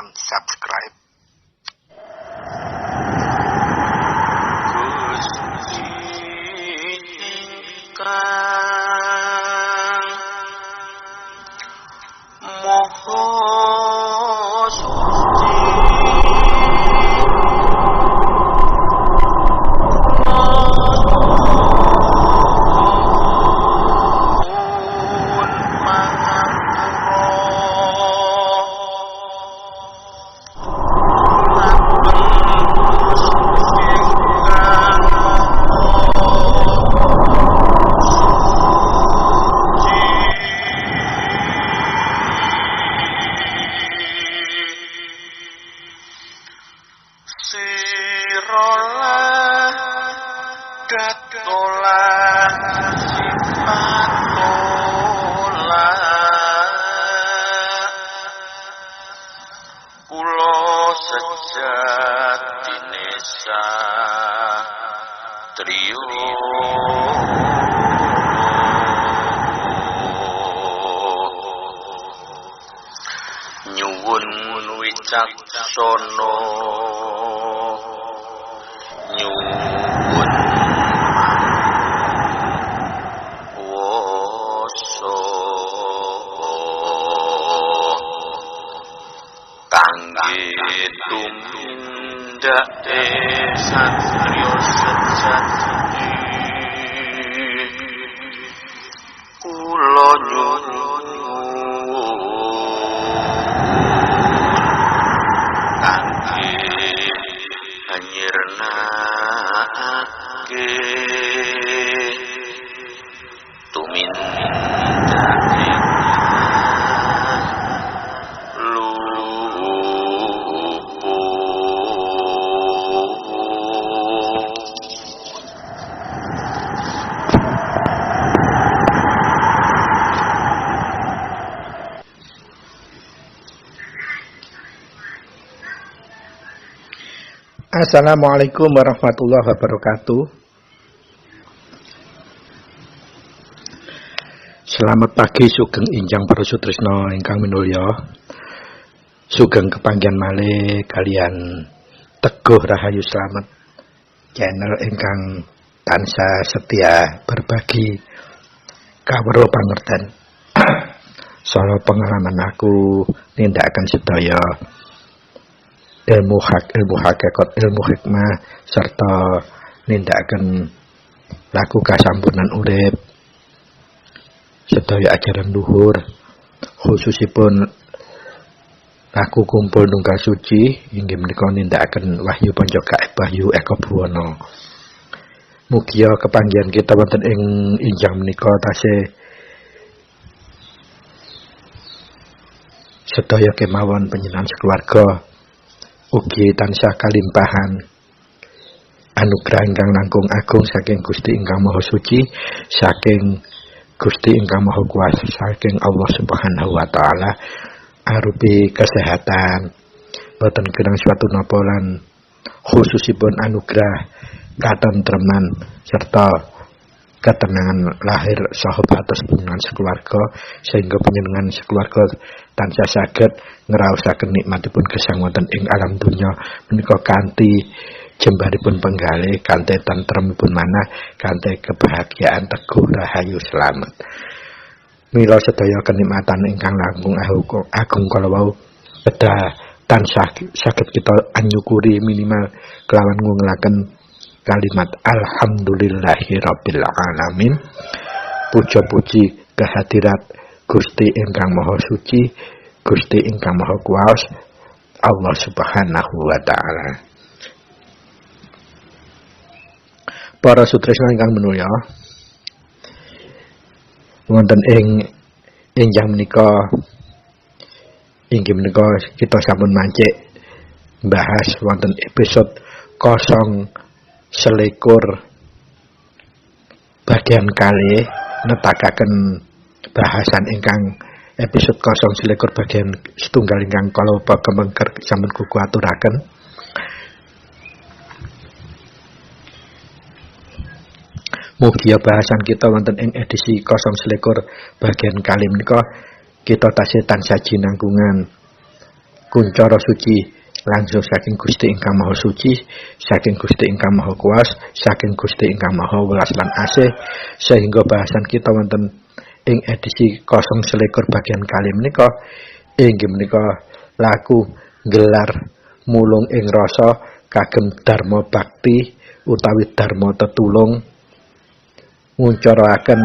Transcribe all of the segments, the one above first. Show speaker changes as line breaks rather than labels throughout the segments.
tekan subscribe. Nyuwun wicaksono, nyuwun wasa kangge tumindake satriya sejati. Kula nyuwun nyirnake tumindake lupu.
Assalamualaikum warahmatullahi wabarakatuh. Selamat pagi sugeng injang para sutresna ingkang minulya. Sugeng kepanggihan malih kalian Teguh Rahayu Slamet, channel ingkang tansah setia berbagi kawruh pangerten saha pengalaman aku nindakaken sedaya ilmu hakikat, ilmu hikmah, serta nindakaken laku kasampunan urip sedaya ajaran luhur, khususipun laku kumpul nunggal suci inggih menika nindakaken wahyu panca gaib wahyu eka buwana. Mugia kepanggihan kita wonten ing injang menika tasih sedaya kemawon panjenengan sekeluarga ugi tansah kalimpahan anugerah ingkang langkung agung saking Gusti ingkang Maha Suci, saking Gusti ingkang Maha Kuwasa, saking Allah Subhanahu wa taala arupi kesehatan, boten kirang suatu napa lan khususipun anugerah katentreman serta ketenangan lahir saha batos panjenengan sekeluarga, sehingga panjenengan sekeluarga tansah saged ngraosaken nikmatipun gesang wonten ing alam donya menika kanthi jembaripun penggalih, kanthi tentremipun manah, kanthi kebahagiaan Teguh Rahayu Slamet. Mila sedaya kenikmatan ingkang langkung agung kala wau kedah tansah saged kita anyukuri minimal kelawan ngungelaken kalimat alhamdulillahirabbil alamin. Puja-puji kehadirat Gusti ingkang Maha Suci, Gusti ingkang Maha Kuwasa, Allah Subhanahu wa taala. Para sutresna ingkang minulya, wonten ing injang menika inggih menika kita sampun mancik bahas wonten episode 0 selikur bagian kali netakaken bahasan ingkang episode 0 selikur bagian setunggal ingkang kalau kemengker sampun kuku aturaken. Mugia bahasan kita wonten ing edisi 0 selikur bagian kali menika kita tasih tansah jinangkungan kuncara suci langsung saking Gusti ingkang Maha Suci, saking Gusti ingkang Maha Kuwas, saking Gusti ingkang Maha Welas lan Asih, sehingga bahasan kita wonten ing edisi 0 selikur bagian kali menika inggih menika laku gelar mulung ing rasa kagem dharma bakti utawi dharma tetulung nguncaraken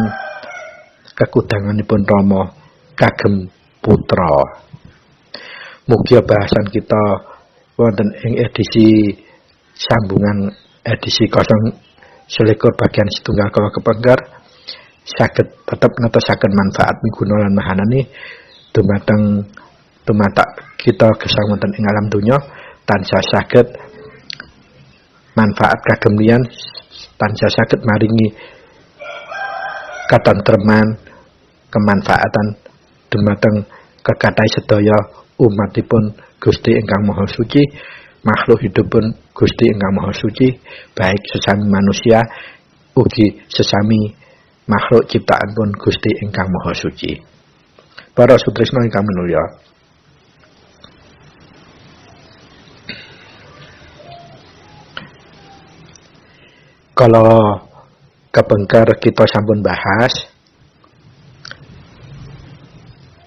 kekudanganipun Rama kagem putra. Mugi bahasan kita wonten ing edisi sambungan edisi 0 selikur bagian setunggal kala kepengker saged tetep netosaken manfaat miguna lan mahanani dumateng kita gesang wonten ing alam donya tansah saged manfaat kagem liyan, tansah saged maringi katentreman kemanfaatan dumateng kekathah sedaya umatipun Gusti ingkang Maha Suci, makhluk hidupipun Gusti ingkang Maha Suci, baik sesami manusia ugi sesami makhluk ciptaanipun Gusti ingkang Maha Suci. Para sutresna ingkang minulya, kalau kepengker kita sampun bahas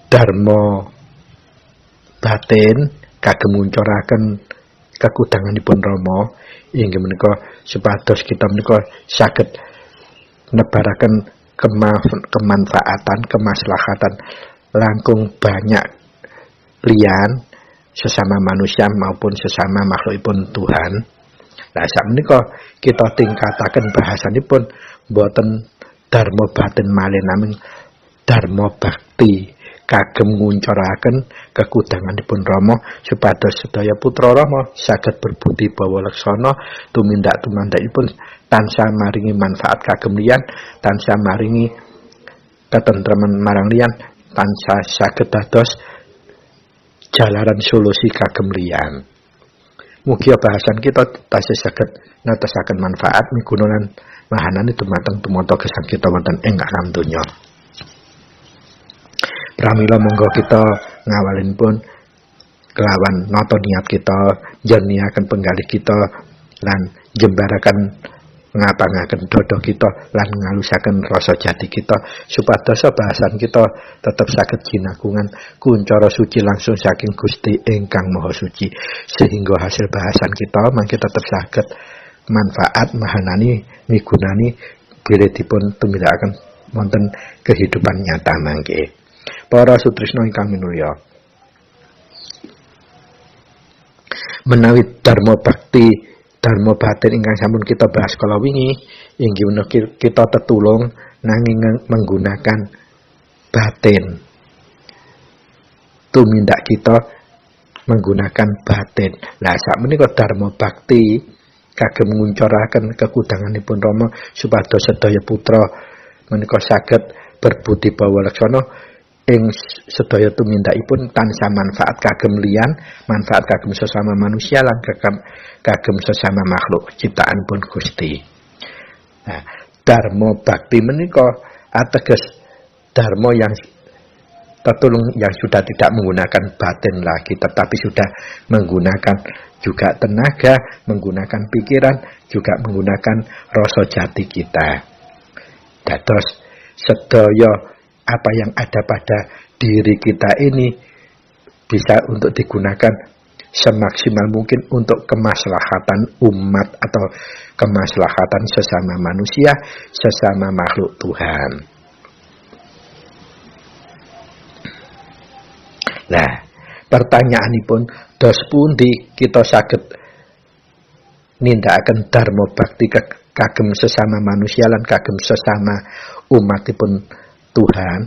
dharma batin kagem nguncaraken kekudanganipun Rama inggih menika supados kita menika saged nebaraken kemanfaatan, kemaslahatan langkung banyak liyan sesama manusia maupun sesama makhlukipun Tuhan. Lah sakmenika kita tingkataken bahasanipun boten dharma batin malih namung dharma bakti kagem nguncaraken kekudanganipun Rama supados sedaya putra Rama saged berbudi bawa laksana tumindak tumandakipun tansah maringi manfaat kagem liyan, tansah maringi katentreman marang liyan, tansah saged dados jalaran solusi kagem liyan. Mugi bahasan kita tasih saged natosaken manfaat miguna lan mahanani dumateng tumata gesang kita wonten ing alam donya. Pramila monggo kita ngawalinipun kelawan nata niat kita jernihaken penggalih kita lan jembaraken ngapangaken dodo kita lan ngalusaken rasa jati kita supados bahasan kita tetap saged jinakungan kuncara suci langsung saking Gusti ingkang Maha Suci, sehingga hasil bahasan kita mangke tetap saged manfaat mahanani migunani bilih dipun tumindakaken wonten kehidupan nyata mangke. Para sutresna ingkang minulya, menawi dharma bakti dharma batin ingkang sampun kita bahas kala wingi inggih menika kita tetulung nanging menggunakan batin. Tumindak kita menggunakan batin. Lah sakmenika dharma bakti kagem nguncaraken kekudanganipun Rama supados sedaya putra menika saged berbudi bawa laksana ing sedaya tumindakipun tansah manfaat kagem liyan, manfaat kagem sesama manusia lan kagem sesama makhluk ciptaanipun Gusti. Nah, dharma bakti menika ateges dharma yang tertulung yang sudah tidak menggunakan batin lagi tetapi sudah menggunakan juga tenaga, menggunakan pikiran, juga menggunakan rasa jati kita. Dados sedaya apa yang ada pada diri kita ini bisa untuk digunakan semaksimal mungkin untuk kemaslahatan umat atau kemaslahatan sesama manusia, sesama makhluk Tuhan. Nah, pertanyaanipun dos pundi kita saged nindakaken dharma bakti kagem sesama manusia lan kagem sesama umatipun Tuhan.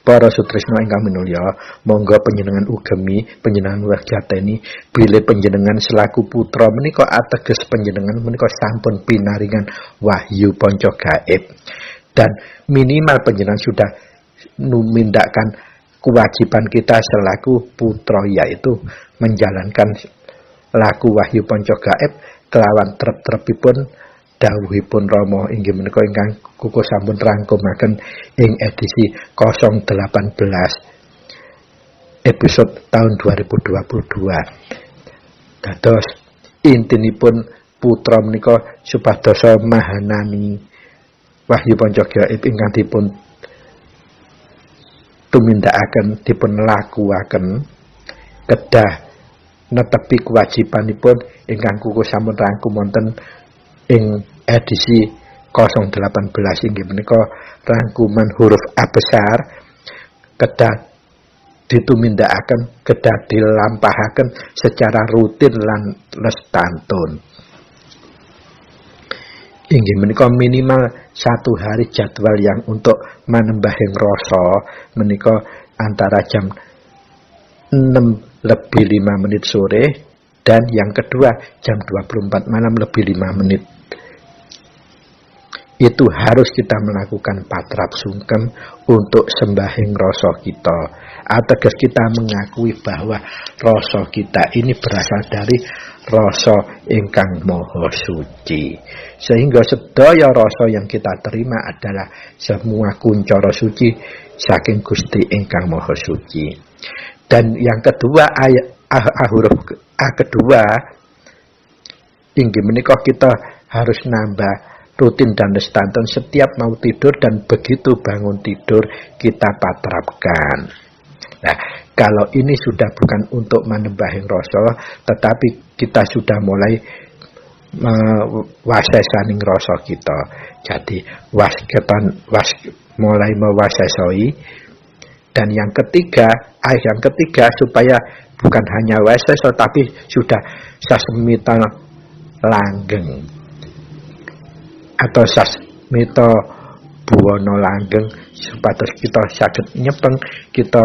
Para sutresna ingkang minulya, monggo panjenengan ugemi, panjenengan wajateni bilih panjenengan selaku putra menika ateges panjenengan menika sampun pinaringan wahyu panca gaib dan minimal panjenengan sudah numindakkan kewajiban kita selaku putra, yaitu menjalankan laku wahyu panca gaib kelawan trep-trepipun dawuhipun Rama inggih menika ingkang kuku sampun rangkumaken ing edisi 018 episode tahun 2022. Dados intinipun putra menika supados mahanani wahyu panca gaib ingkang dipun tumindakaken, dipun lakuaken kedah netepi kewajibanipun ingkang kuku sampun rangkum wonten ing edisi 018 inggih menika rangkuman huruf A besar kedah ditumindakaken, kedah dilampahaken secara rutin lan lestantun. Inggih menika minimal 1 hari jadwal yang untuk manembahing rasa menika antara jam 6 lebih 5 menit sore dan yang kedua jam 24 malam lebih 5 menit. Itu harus kita melakukan patrap sungkem untuk sembahing rasa kita. Ateges kita mengakui bahwa rasa kita ini berasal dari rasa ingkang maha suci. Sehingga sedaya rasa yang kita terima adalah semua kuncara suci saking Gusti ingkang maha suci. Dan yang kedua huruf A kedua inggih menika kita harus nambah rutin dan lestantun setiap mau tidur dan begitu bangun tidur kita patrapkan. Nah, kalau ini sudah bukan untuk menembahing rasa, tetapi kita sudah mulai wasesaning rasa kita. Jadi mulai mewasesoi. Dan yang ketiga supaya bukan hanya waseso tapi sudah sasmita langgeng atau sasmita buwana langgeng supados kita saged nyepeng kita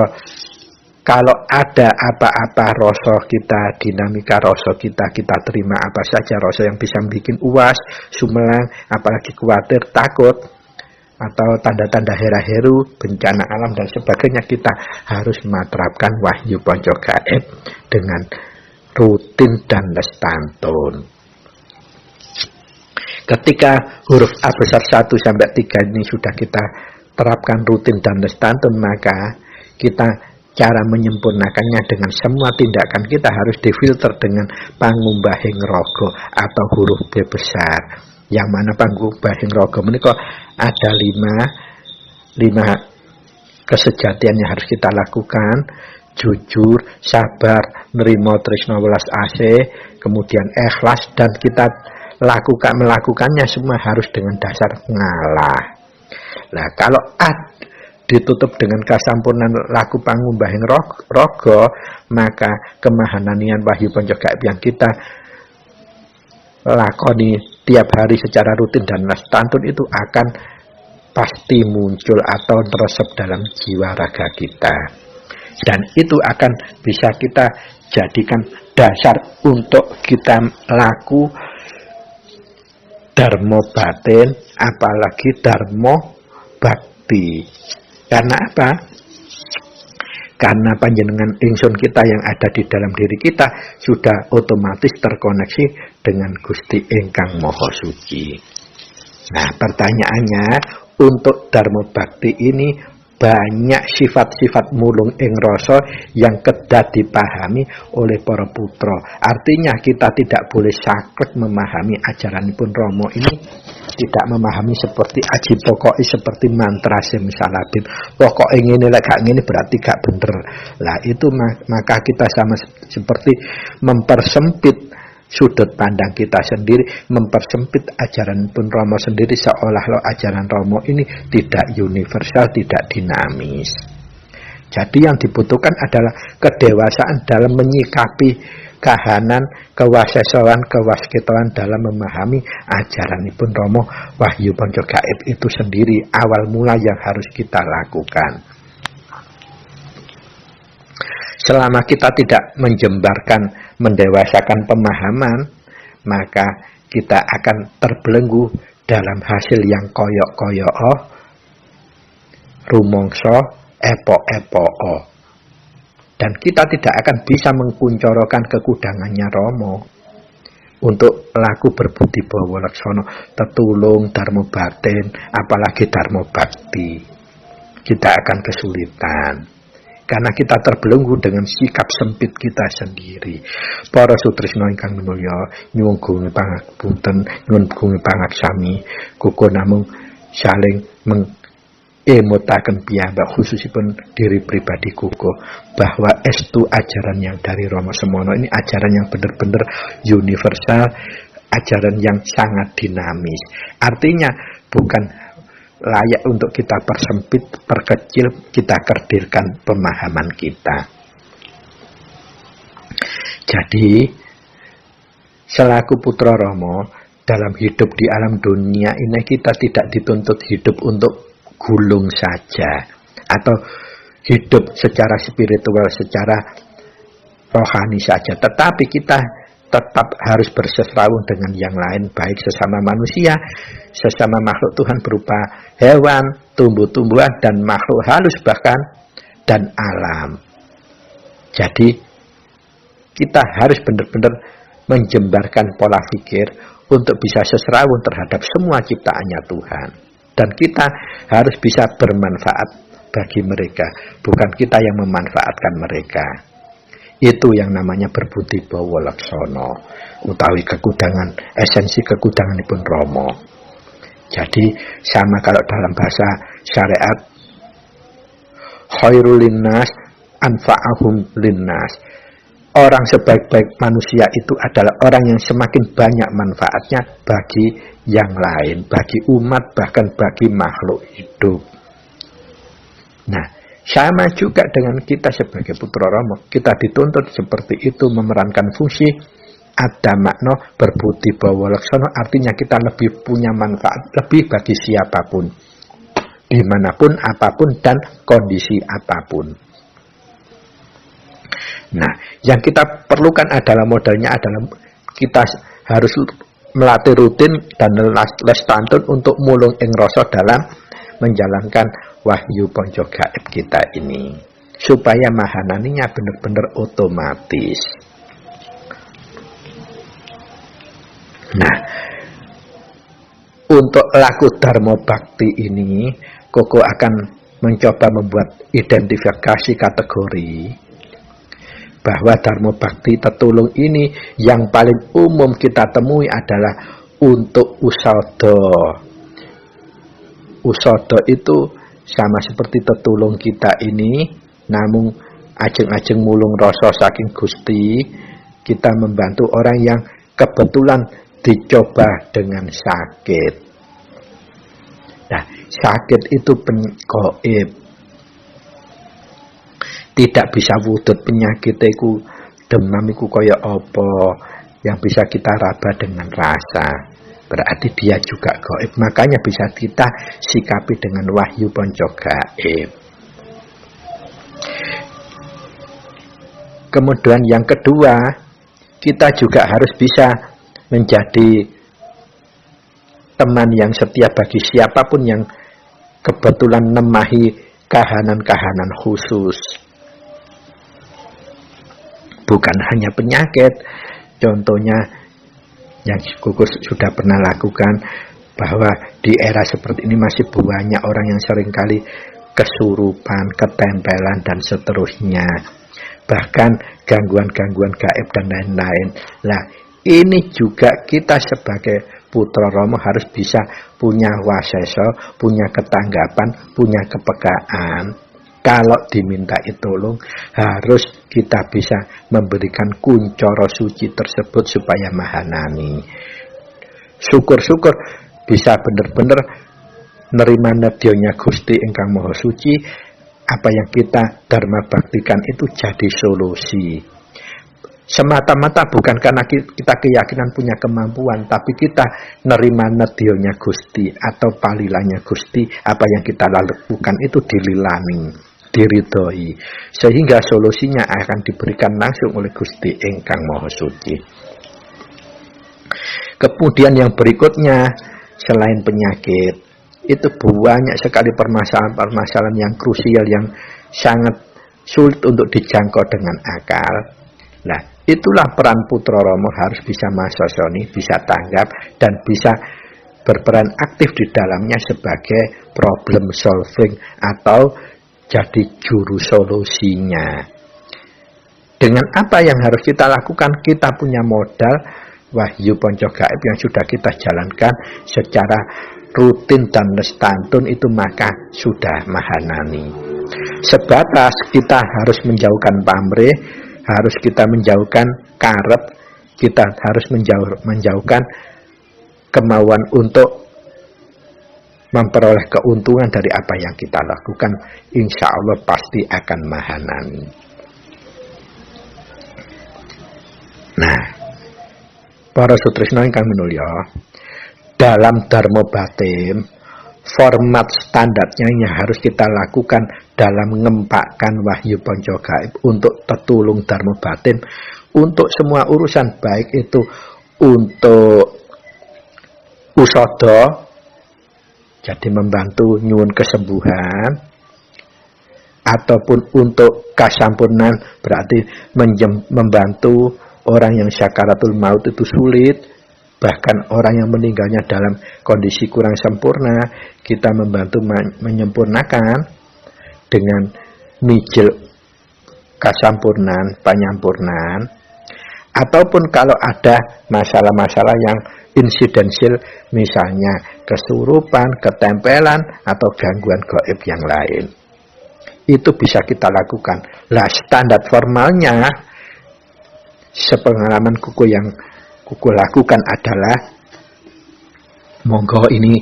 kalau ada apa-apa rasa kita, dinamika rasa kita terima apa saja rasa yang bisa bikin uas, sumelang, apalagi khawatir, takut atau tanda-tanda hera-heru, bencana alam dan sebagainya, kita harus menerapkan wahyu panca gaib dengan rutin dan lestantun. Ketika huruf A besar 1 sampai 3 ini sudah kita terapkan rutin dan lestantun, maka kita cara menyempurnakannya dengan semua tindakan kita harus difilter dengan pangumbahing raga atau huruf B besar. Yang mana pangumbahing raga menika ada 5 kesejatian yang harus kita lakukan: jujur, sabar, nerima tresna welas asih, kemudian ikhlas, dan kita melakukannya semua harus dengan dasar ngalah. Nah, kalau ditutup dengan kasampurnan laku pangumbahing raga, maka kemahananian wahyu panca gaib yang kita lakoni tiap hari secara rutin dan lestantun itu akan pasti muncul atau meresep dalam jiwa raga kita, dan itu akan bisa kita jadikan dasar untuk kita laku dharma batin, apalagi dharma bakti. Karena apa? Karena panjenengan ingsun kita yang ada di dalam diri kita sudah otomatis terkoneksi dengan Gusti ingkang maha suci. Nah, pertanyaannya, untuk dharma bakti ini banyak sifat-sifat mulung ing rasa yang kedah dipahami oleh para putra. Artinya kita tidak boleh saklek memahami ajaranipun Rama ini, tidak memahami seperti aji pokoknya, seperti mantra simsalabim. Pokoknya ngene lek gak ngene berarti gak bener. Lah itu maka kita sama seperti mempersempit sudut pandang kita sendiri, mempersempit ajaran pun Rama sendiri, seolah-olah ajaran Rama ini tidak universal, tidak dinamis. Jadi yang dibutuhkan adalah kedewasaan dalam menyikapi kahanan, kewasesoan, kewasketoan dalam memahami ajaranipun Rama wahyu panca gaib itu sendiri, awal mula yang harus kita lakukan. Selama kita tidak menjembarkan, mendewasakan pemahaman, maka kita akan terbelenggu dalam hasil yang koyok-koyok, rumongso, epo-epo. Dan kita tidak akan bisa mengkuncorokan kekudangannya Rama untuk laku berbudi bawa laksana, tetulung, dharma batin, apalagi dharma bakti. Kita akan kesulitan. karena kita terbelenggu dengan sikap sempit kita sendiri. Para sutresna ingkang minulya, nyuwun gunung pangapunten, nyuwun gunung pangaksami, kuko namung saling mengemutaken piyambak khususipun diri pribadi kuko bahwa estu ajaran yang dari Rama Semono ini ajaran yang benar-benar universal, ajaran yang sangat dinamis. Artinya bukan layak untuk kita persempit, perkecil, kita kerdilkan pemahaman kita. Jadi, selaku putra Rama, dalam hidup di alam dunia ini kita tidak dituntut hidup untuk gulung saja, atau hidup secara spiritual, secara rohani saja, tetapi kita tetap harus berseterawun dengan yang lain, baik sesama manusia, sesama makhluk Tuhan berupa hewan, tumbuh-tumbuhan, dan makhluk halus bahkan, dan alam. Jadi, kita harus benar-benar menjembarkan pola pikir untuk bisa seserawun terhadap semua ciptaannya Tuhan. Dan kita harus bisa bermanfaat bagi mereka, bukan kita yang memanfaatkan mereka. Itu yang namanya berbudi bawa laksana, utawi kekudangan, esensi kekudanganipun Rama. Jadi sama kalau dalam bahasa syariat, khairul linnas anfa'ahum linnas. Orang sebaik-baik manusia itu adalah orang yang semakin banyak manfaatnya bagi yang lain, bagi umat, bahkan bagi makhluk hidup. Nah, sama juga dengan kita sebagai putra Rama, kita dituntut seperti itu, memerankan fungsi, ada makna berbudi bawa laksana, artinya kita lebih punya manfaat, lebih bagi siapapun, dimanapun, apapun, dan kondisi apapun. Nah, yang kita perlukan adalah modalnya adalah kita harus melatih rutin dan les tantun untuk mulung ing rasa dalam menjalankan wahyu ponco gaib kita ini, supaya mahananinya benar-benar otomatis. Nah, untuk laku Dharma Bakti ini, Koko akan mencoba membuat identifikasi kategori bahwa Dharma Bakti tetulung ini yang paling umum kita temui adalah untuk usada. Usada itu sama seperti tetulung kita ini, namun ajeng-ajeng mulung rasa saking Gusti, kita membantu orang yang kebetulan dicoba dengan sakit. Nah, sakit itu gaib, tidak bisa wujud. Penyakit iku, demam iku kaya apa yang bisa kita raba dengan rasa, berarti dia juga gaib, makanya bisa kita sikapi dengan wahyu ponco gaib. Kemudian yang kedua, kita juga harus bisa menjadi teman yang setia bagi siapapun yang kebetulan nemahi kahanan-kahanan khusus. Bukan hanya penyakit, contohnya yang Gugus sudah pernah lakukan, bahwa di era seperti ini masih banyak orang yang seringkali kesurupan, ketempelan, dan seterusnya. Bahkan gangguan-gangguan gaib dan lain-lain. Nah, ini juga kita sebagai putra Rama harus bisa punya wasesa, punya ketanggapan, punya kepekaan. Kalau dimintai tolong, harus kita bisa memberikan kuncoro suci tersebut supaya mahanani. Syukur-syukur bisa benar-benar nerima nedyonya Gusti ingkang Maha Suci. Apa yang kita dharma baktikan itu jadi solusi. Semata-mata bukan karena kita keyakinan punya kemampuan, tapi kita nerima nedyonya Gusti atau palilanya Gusti. Apa yang kita lakukan itu dililani, diridhoi, sehingga solusinya akan diberikan langsung oleh Gusti ingkang Maha Suci. Kemudian yang berikutnya, selain penyakit, itu banyak sekali permasalahan-permasalahan yang krusial, yang sangat sulit untuk dijangkau dengan akal. Nah, itulah peran putra Rama, harus bisa masosoni, bisa tanggap, dan bisa berperan aktif di dalamnya sebagai problem solving atau jadi juru solusinya. Dengan apa yang harus kita lakukan? Kita punya modal wahyu ponco gaib yang sudah kita jalankan secara rutin dan lestantun, itu maka sudah mahanani. Sebatas kita harus menjauhkan pamrih, harus kita menjauhkan karep, kita harus menjauhkan kemauan untuk memperoleh keuntungan dari apa yang kita lakukan. Insya Allah pasti akan mahanani. Nah, para sutrisno ingkang minulya, dalam dharma batin, format standarnya yang harus kita lakukan dalam ngempakkan wahyu ponco gaib untuk tetulung dharma batin, untuk semua urusan, baik itu untuk usodo, jadi membantu nyuwun kesembuhan, ataupun untuk kasampurnan, berarti membantu orang yang syakaratul maut itu sulit, bahkan orang yang meninggalnya dalam kondisi kurang sempurna, kita membantu menyempurnakan dengan mijil kasampurnan, panyampurnan. Ataupun kalau ada masalah-masalah yang insidensial, misalnya kesurupan, ketempelan, atau gangguan gaib yang lain, itu bisa kita lakukan. Lah, standar formalnya sepengalaman kuku yang kuku lakukan adalah, monggo ini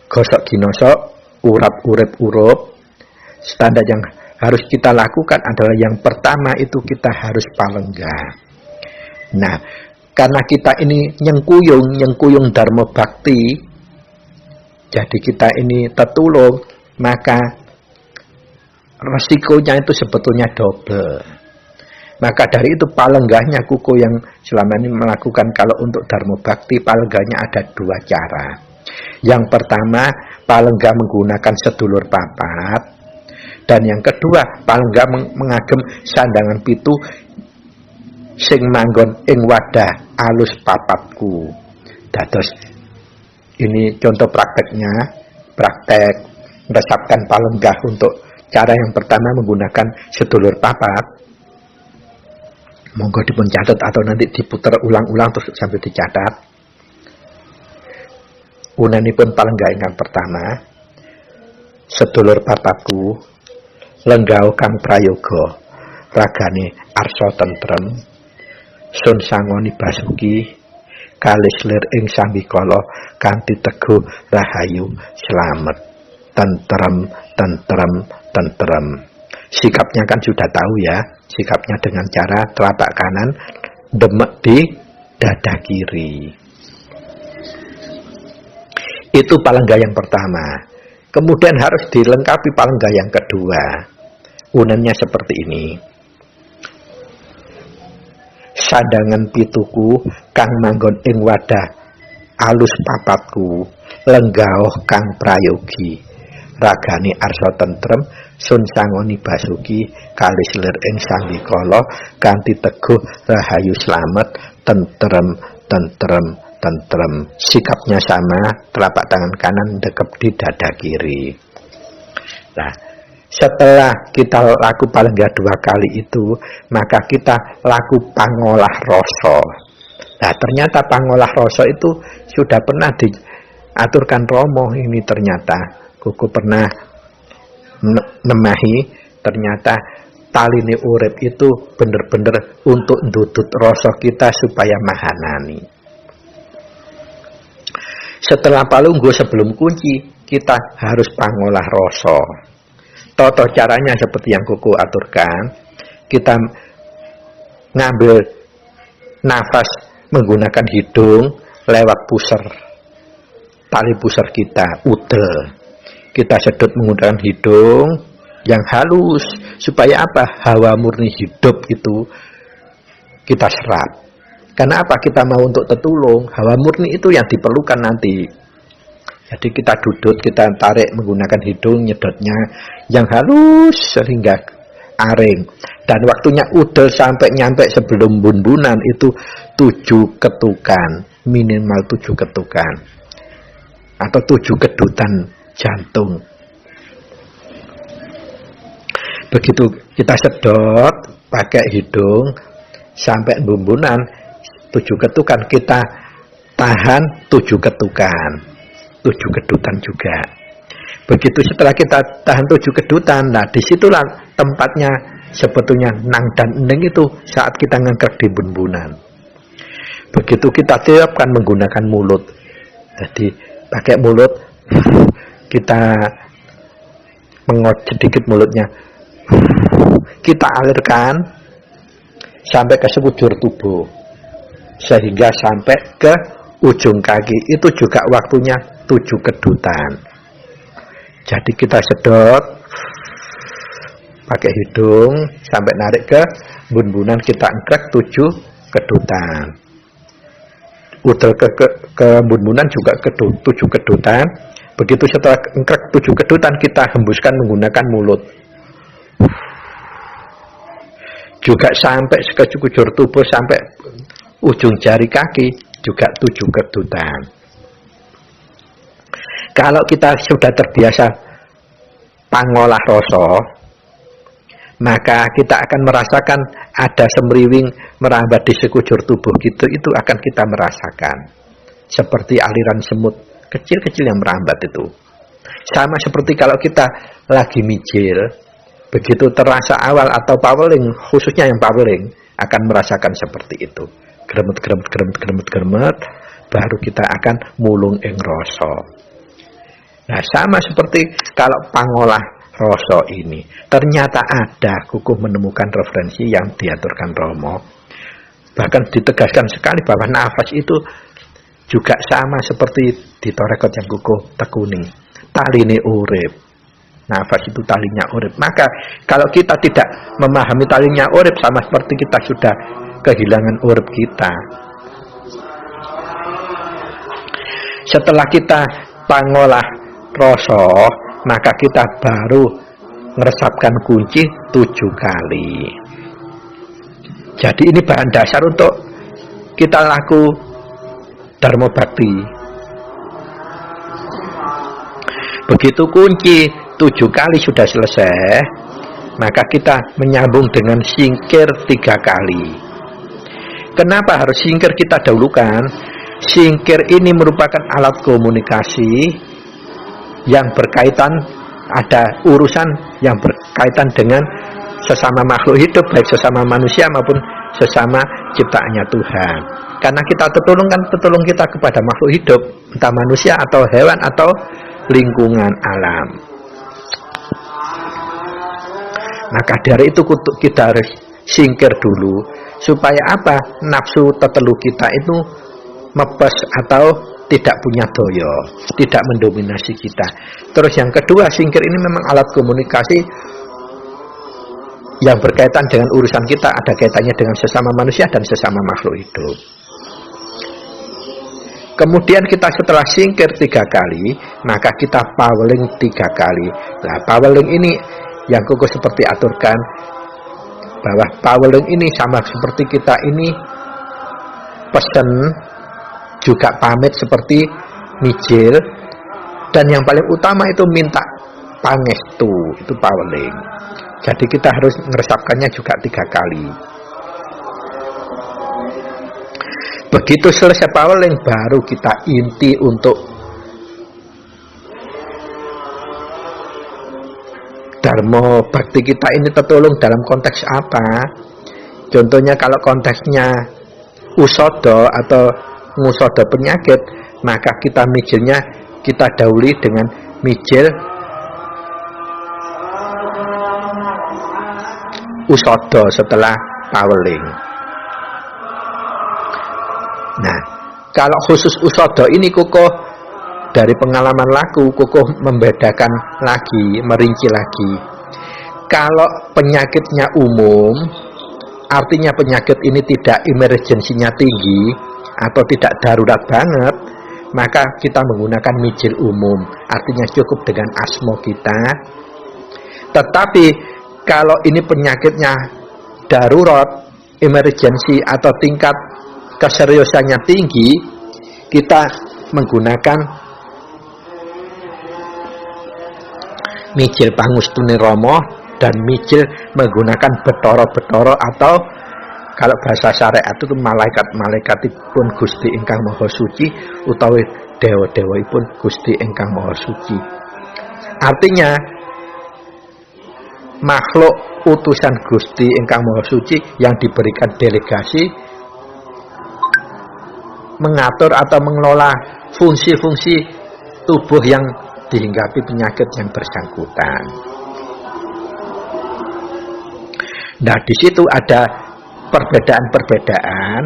gosok ginosok, urap urip urup. Standar yang harus kita lakukan adalah yang pertama itu kita harus palenggah. Nah, karena kita ini nyengkuyung dharma bakti, jadi kita ini tetulung, maka resikonya itu sebetulnya double. Maka dari itu palenggahnya kuku yang selama ini melakukan, kalau untuk dharma bakti palenggahnya ada dua cara. Yang pertama, palenggah menggunakan sedulur papat, dan yang kedua, palenggah mengagem sandangan pitu sing manggon ing wadah alus papatku. Dados ini contoh prakteknya, praktek meresapkan palenggah untuk cara yang pertama menggunakan sedulur papat. Monggo dipun catat atau nanti diputar ulang-ulang terus sampai dicatat. Unanipun palenggah ingkang pertama, sedulur papatku, lenggau kang prayoga, ragane arsa tentrem, sun sangoni basuki, kalis lir ing sambikala kanthi teguh rahayu slamet, tentrem, tentrem, tentrem. Sikapnya kan sudah tahu ya, sikapnya dengan cara telapak kanan demek di dada kiri. Itu palenggah yang pertama. Kemudian harus dilengkapi palenggah yang kedua. Unennya seperti ini. Sandangan pituku kang manggon ing wadah alus papatku, lenggaoh kang prayogi, ragane arsa tentrem, sun sangoni basuki, kalis lir ing sambikala kanthi teguh rahayu slamet, tentrem, tentrem, tentrem. Sikapnya sama, telapak tangan kanan dekep di dada kiri. Nah, setelah kita laku palenggah dua kali itu, maka kita laku pangolah rasa. Nah, ternyata pangolah rasa itu sudah pernah diaturkan Romo ini. Ternyata kuku pernah nemahi, ternyata taline urip itu bener-bener untuk ndudut rasa kita supaya mahanani. Setelah palungguh sebelum kunci, kita harus pangolah rasa. Toto caranya seperti yang kuku aturkan. Kita ngambil nafas menggunakan hidung lewat puser, tali puser kita, udel. Kita sedot menggunakan hidung yang halus, supaya apa? Hawa murni hidup itu kita serap. Karena apa? Kita mau untuk tetulung, hawa murni itu yang diperlukan nanti. Jadi kita duduk, kita tarik menggunakan hidung, nyedotnya yang halus sehingga aring. Dan waktunya udel sampai nyampe sebelum bun-bunan itu 7 ketukan, minimal 7 ketukan. Atau 7 kedutan jantung. Begitu kita sedot pakai hidung sampai bumbunan 7 ketukan, kita tahan 7 ketukan, 7 kedutan juga. Begitu setelah kita tahan 7 kedutan, nah disitulah tempatnya sebetulnya nang dan ening itu saat kita ngangkat di bumbunan. Begitu kita tiupkan menggunakan mulut, jadi pakai mulut kita mengot sedikit mulutnya, kita alirkan sampai ke sekujur tubuh sehingga sampai ke ujung kaki. Itu juga waktunya 7 kedutan. Jadi kita sedot pakai hidung sampai narik ke bumbunan, kita engkrek 7 kedutan. Udel ke bumbunan juga 7 kedutan. Begitu setelah engkrek 7 kedutan, kita hembuskan menggunakan mulut. Juga sampai ke sekujur tubuh, sampai ujung jari kaki juga 7 kedutan. Kalau kita sudah terbiasa pangolah rasa, maka kita akan merasakan ada semriwing merambat di sekujur tubuh kita, itu akan kita merasakan seperti aliran semut kecil-kecil yang merambat itu. Sama seperti kalau kita lagi mijil, begitu terasa awal atau paweling, khususnya yang paweling, akan merasakan seperti itu. Gremet, baru kita akan mulung ing rasa. Nah, sama seperti kalau pangolah rasa ini, ternyata ada kukuh menemukan referensi yang diaturkan Romo. Bahkan ditegaskan sekali bahwa nafas itu juga sama seperti di torekot yang kukuh tekuni, taline urip. Nafas itu talinya urip. Maka kalau kita tidak memahami talinya urip, sama seperti kita sudah kehilangan urip kita. Setelah kita pangolah rasa, maka kita baru meresapkan kunci 7 kali. Jadi ini bahan dasar untuk kita laku Dharma Bakti. Begitu kunci 7 kali sudah selesai, maka kita menyambung dengan singkir 3 kali. Kenapa harus singkir kita dahulukan? Singkir ini merupakan alat komunikasi yang berkaitan, ada urusan yang berkaitan dengan sesama makhluk hidup, baik sesama manusia maupun sesama ciptaannya Tuhan. Karena kita tertolong kita kepada makhluk hidup, entah manusia atau hewan atau lingkungan alam. Maka dari itu kita harus singkir dulu, supaya apa? Nafsu tetelu kita itu mepes atau tidak punya doyo, tidak mendominasi kita. Terus yang kedua, singkir ini memang alat komunikasi yang berkaitan dengan urusan kita, ada kaitannya dengan sesama manusia dan sesama makhluk hidup. Kemudian kita setelah singkir 3 kali, maka kita paweling 3 kali. Nah, paweling ini yang kuku seperti aturkan, bahwa paweling ini sama seperti kita ini pesen, juga pamit seperti mijil, dan yang paling utama itu minta pangestu, itu paweling. Jadi kita harus meresapkannya juga 3 kali. Begitu selesai paweling, baru kita inti untuk Dharma Bakti kita ini tertolong dalam konteks apa. Contohnya kalau konteksnya usodo atau ngusodo penyakit, maka kita mijilnya kita dahului dengan mijil usodo setelah paweling. Nah, kalau khusus usodo ini kukuh dari pengalaman laku, kukuh membedakan lagi, merinci lagi. Kalau penyakitnya umum, artinya penyakit ini tidak emergensinya tinggi atau tidak darurat banget, maka kita menggunakan mijil umum, artinya cukup dengan asmo kita. Tetapi kalau ini penyakitnya darurat, emergensi atau tingkat keseriusannya tinggi, kita menggunakan mijil pangustune Rama dan mijil menggunakan betara-betara atau kalau bahasa syariat itu malaikat-malaikatipun Gusti ingkang Maha Suci utawi dewa-dewahipun Gusti ingkang Maha Suci. Artinya makhluk utusan Gusti ingkang Maha Suci yang diberikan delegasi mengatur atau mengelola fungsi-fungsi tubuh yang dihinggapi penyakit yang bersangkutan. Nah, di situ ada perbedaan-perbedaan.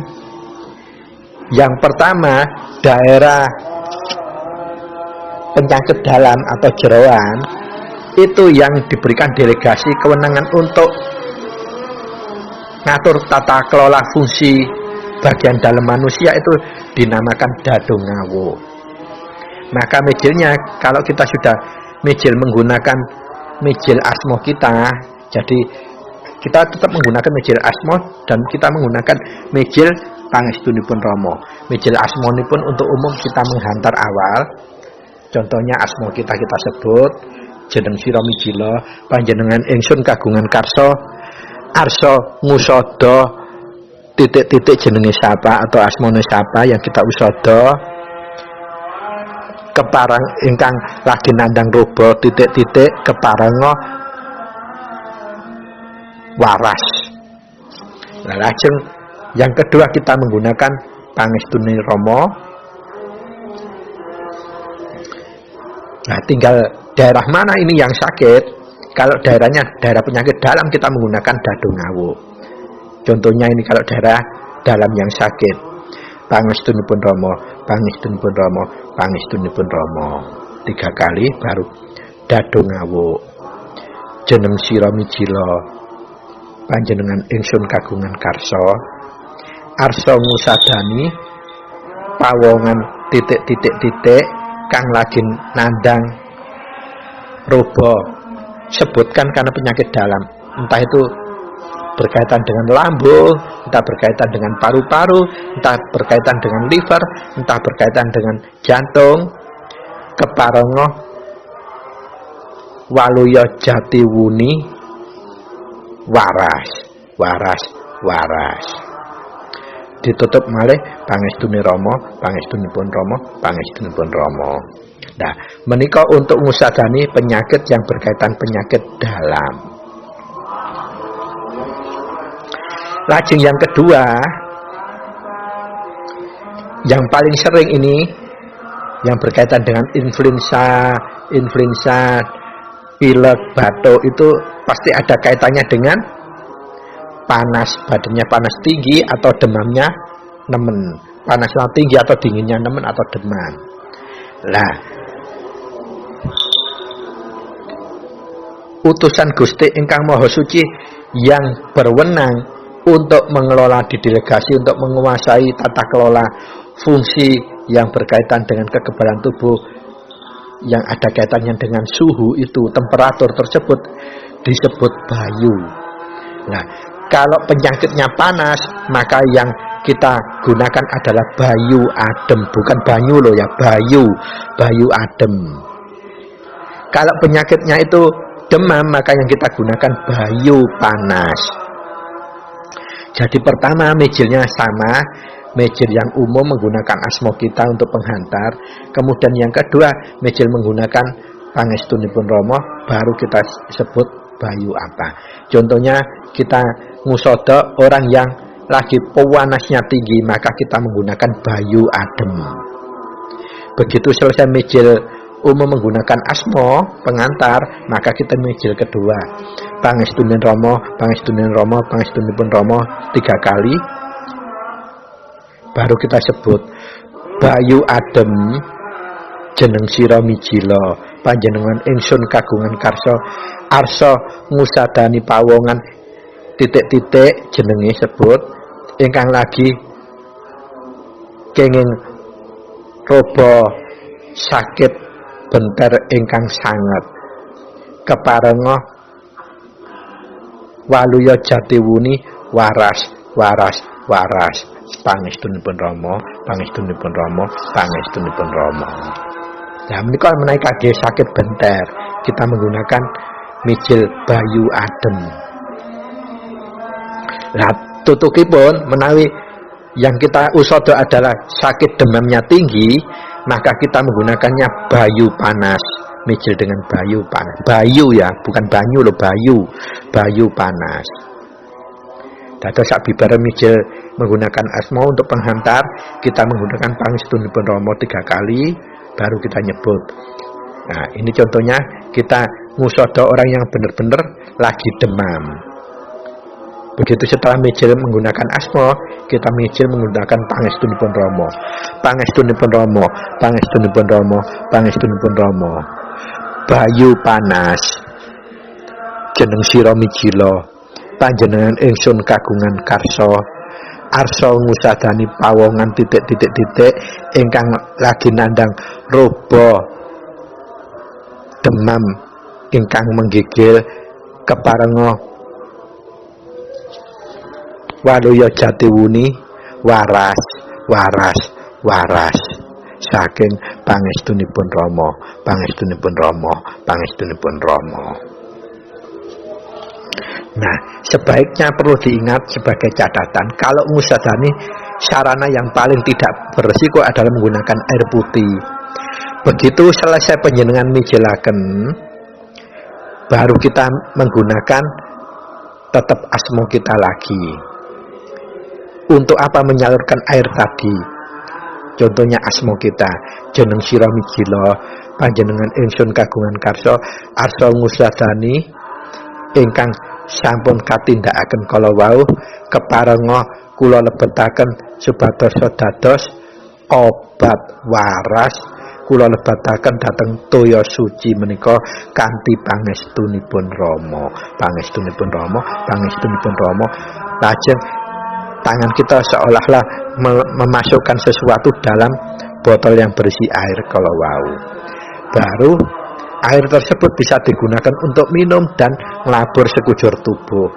Yang pertama, daerah penyakit dalam atau jeroan itu yang diberikan delegasi kewenangan untuk ngatur tata kelola fungsi bagian dalam manusia itu dinamakan dadung ngawu. Maka mijilnya, kalau kita sudah mijil menggunakan mijil asmo kita, jadi kita tetap menggunakan mijil asmo dan kita menggunakan mijil pangestunipun Rama. Mijil asmonipun untuk umum kita menghantar awal. Contohnya asmo kita sebut jeneng sira mijila panjenengan ingsun kagungan karsa arsa ngusada titik-titik jenenge sapa atau asmane sapa yang kita usada keparang ingkang lagi nandang roba titik-titik keparenga waras. Nah, lajeng yang kedua kita menggunakan pangestune Rama. Nah, tinggal daerah mana ini yang sakit. Kalau daerahnya daerah penyakit dalam kita menggunakan dadung ngawu. Contohnya ini kalau daerah dalam yang sakit, pangestunipun Rama, pangestunipun Rama, pangestunipun Rama. 3 kali baru dadung ngawu. Jeneng sira mijila panjenengan ingsun kagungan karsa arsa ngusadani pawongan titik-titik-titik kang lagi nandang roba. Sebutkan karena penyakit dalam, entah itu berkaitan dengan lambung, entah berkaitan dengan paru-paru, entah berkaitan dengan liver, entah berkaitan dengan jantung, keparenga waluya jati wuni waras. Ditutup malih pangestune Rama, pangestunipun Rama, pangestunipun Rama. Nah, menika untuk ngusadani penyakit yang berkaitan penyakit dalam. Lajeng yang kedua, yang paling sering ini yang berkaitan dengan influenza, pilek, batuk itu pasti ada kaitannya dengan panas, badannya panas tinggi atau demamnya nemen. Panasnya tinggi atau dinginnya nemen atau demam. Lah, utusan Gusti ingkang Maha Suci yang berwenang untuk mengelola didelegasi untuk menguasai tata kelola fungsi yang berkaitan dengan kekebalan tubuh yang ada kaitannya dengan suhu itu, temperatur tersebut disebut bayu. Nah, kalau penyakitnya panas, maka yang kita gunakan adalah bayu adem, bukan banyu loh ya, bayu adem. Kalau penyakitnya itu demam, maka yang kita gunakan bayu panas. Jadi pertama mijilnya sama, mijil yang umum menggunakan asmo kita untuk penghantar. Kemudian yang kedua mijil menggunakan pangestunipun Rama, baru kita sebut bayu apa. Contohnya kita ngusada orang yang lagi panasnya tinggi, maka kita menggunakan bayu adem. Begitu selesai mijil umum menggunakan asmo pengantar, maka kita mijil kedua pangestunin Rama, pangestunin Rama, pangestunipun Rama 3 kali, baru kita sebut bayu adem jeneng sira mijila panjenengan ingsun kagungan karsa arsa ngusadani pawongan titik-titik jenenge sebut ingkang lagi kenging roba sakit benter ingkang sanget keparenga waluya jatiwuni waras pangestunipun Rama, pangestunipun Rama, pangestunipun Rama. Nah, menika menawi kagge sakit benter, kita menggunakan mijil bayu adem. Nah, tutukipun menawi yang kita usodo adalah sakit demamnya tinggi, maka kita menggunakannya bayu panas, mijil dengan bayu panas. Bayu ya, bukan banyu loh, bayu panas. Dados sakbibare mijil menggunakan asma untuk penghantar, kita menggunakan pangestunipun Rama 3 kali, baru kita nyebut. Nah, ini contohnya kita ngusodo orang yang benar-benar lagi demam. Begitu setelah mijil menggunakan asma, kita mijil menggunakan pangestunipun Rama. Pangestunipun Rama, pangestunipun Rama, pangestunipun Rama. Bayu panas. Jeneng sira mijila, panjenengan ingsun kagungan karsa. Arsa ngusadani pawongan titik-titik-titik ingkang lagi nandang roba demam ingkang menggigil keparenga waluya jatiwuni waras saking pangestunipun Rama, pangestunipun Rama, pangestunipun Rama. Nah, sebaiknya perlu diingat sebagai catatan, kalau ngusadani sarana yang paling tidak berisiko adalah menggunakan air putih. Begitu selesai panjenengan mijilaken, baru kita menggunakan tetap asma kita lagi. Untuk apa menyalurkan air tadi? Contohnya asma kita, jeneng sira mijila, panjenengan ingsun kagungan karsa, arsa ngusadani ingkang sampun katindakaken kala wau, keparenga kula lebetaken supados dados obat waras, kula lebetaken dhateng toya suci menika kanthi pangestunipun Rama, pangestunipun Rama, pangestunipun Rama. Lajeng tangan kita seolah-olah memasukkan sesuatu dalam botol yang berisi air kala wau. Baru air tersebut bisa digunakan untuk minum dan ngelabur sekujur tubuh.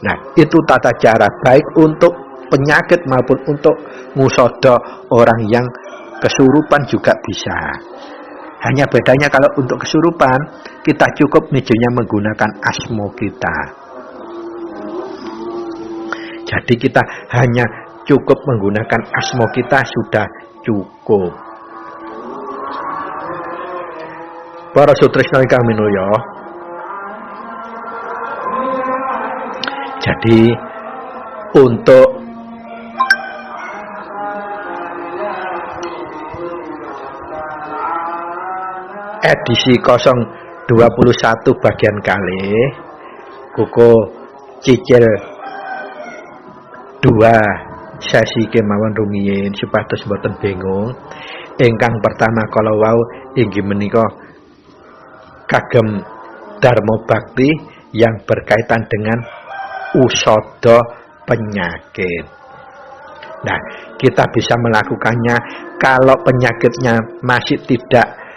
Nah, itu tata cara baik untuk penyakit maupun untuk ngusodo orang yang kesurupan juga bisa. Hanya bedanya kalau untuk kesurupan kita cukup mijilnya menggunakan asma kita. Jadi kita hanya cukup menggunakan asma kita sudah cukup. Para sutresna ingkang minulya, jadi untuk edisi 021 bagian kali kuku cicil 2 sesi kemawon rumiyin supados boten bingung. Ingkang pertama kala wau inggih menika kagem dharma bakti yang berkaitan dengan usodo penyakit. Nah, kita bisa melakukannya kalau penyakitnya masih tidak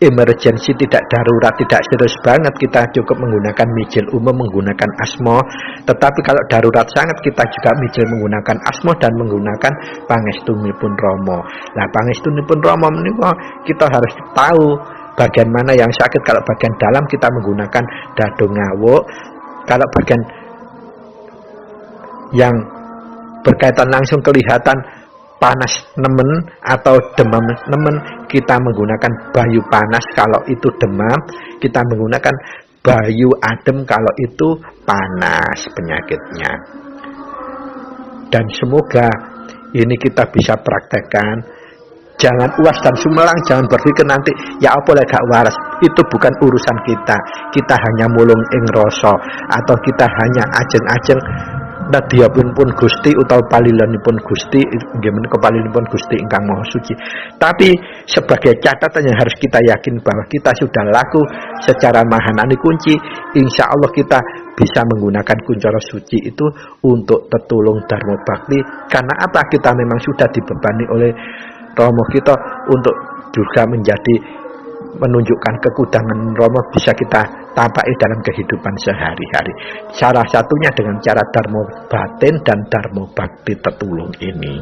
emergensi, tidak darurat, tidak serius banget, kita cukup menggunakan mijil umum, menggunakan asma. Tetapi kalau darurat sangat, kita juga mijil menggunakan asma dan menggunakan pangestunipun Rama. Nah, pangestunipun Rama menika kita harus tahu bagian mana yang sakit. Kalau bagian dalam kita menggunakan dado ngawuk. Kalau bagian yang berkaitan langsung kelihatan panas nemen atau demam nemen, kita menggunakan bayu panas kalau itu demam, kita menggunakan bayu adem kalau itu panas penyakitnya. Dan semoga ini kita bisa praktekkan. Jangan uas dan sumelang, jangan berpikir nanti ya apa lek gak waras. Itu bukan urusan kita. Kita hanya mulung ing rasa atau kita hanya ajeng-ajeng nadhiyapun Gusti utawa palilanipun Gusti, nggih menika palilanipun Gusti ingkang Maha Suci. Tapi sebagai catatan yang harus kita yakin bahwa kita sudah laku secara mahanani kunci, insya Allah kita bisa menggunakan kuncoro suci itu untuk tetulung dharma bakti. Karena apa? Kita memang sudah dibebani oleh Rama kita untuk juga menjadi menunjukkan kekudangan Rama bisa kita tampai dalam kehidupan sehari-hari. Salah satunya dengan cara dharma batin dan dharma bakti tetulung ini.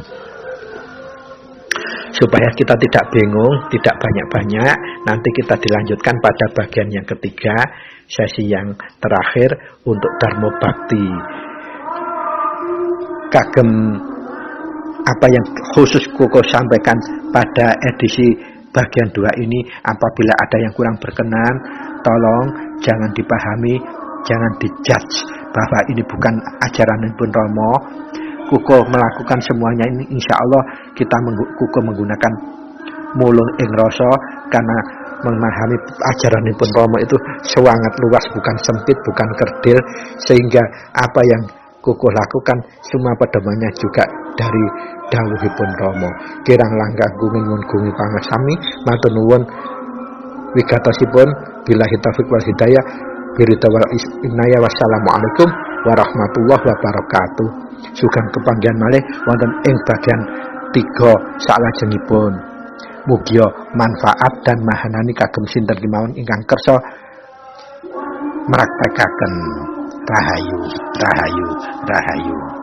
supaya kita tidak bingung, tidak banyak-banyak. Nanti kita dilanjutkan pada bagian yang ketiga, sesi yang terakhir untuk Dharma Bakti. Kagem apa yang khusus Koko sampaikan pada edisi bagian 2 ini, apabila ada yang kurang berkenan, tolong jangan dipahami, jangan dijudge bahwa ini bukan ajaranipun Rama. Kuko melakukan semuanya ini insya Allah Kuko menggunakan mulung ing rasa, karena memahami ajaranipun Rama itu sangat luas, bukan sempit, bukan kerdil, sehingga apa yang Kuko lakukan semua pedomannya juga dari dawuhipun Rama. Kirang langkah gungi pangasami, matur nuwun wigatosipun, billahi taufiq wal hidayah, birida wal inaya. Wassalamualaikum warahmatullahi wabarakatuh. Sugeng kepanggihan malih wonten ing bagian 3 salajengipun. Mugia manfaat dan mahanani kagem sinten kemawon ingkang kersa mraktekaken. Rahayu, rahayu, rahayu.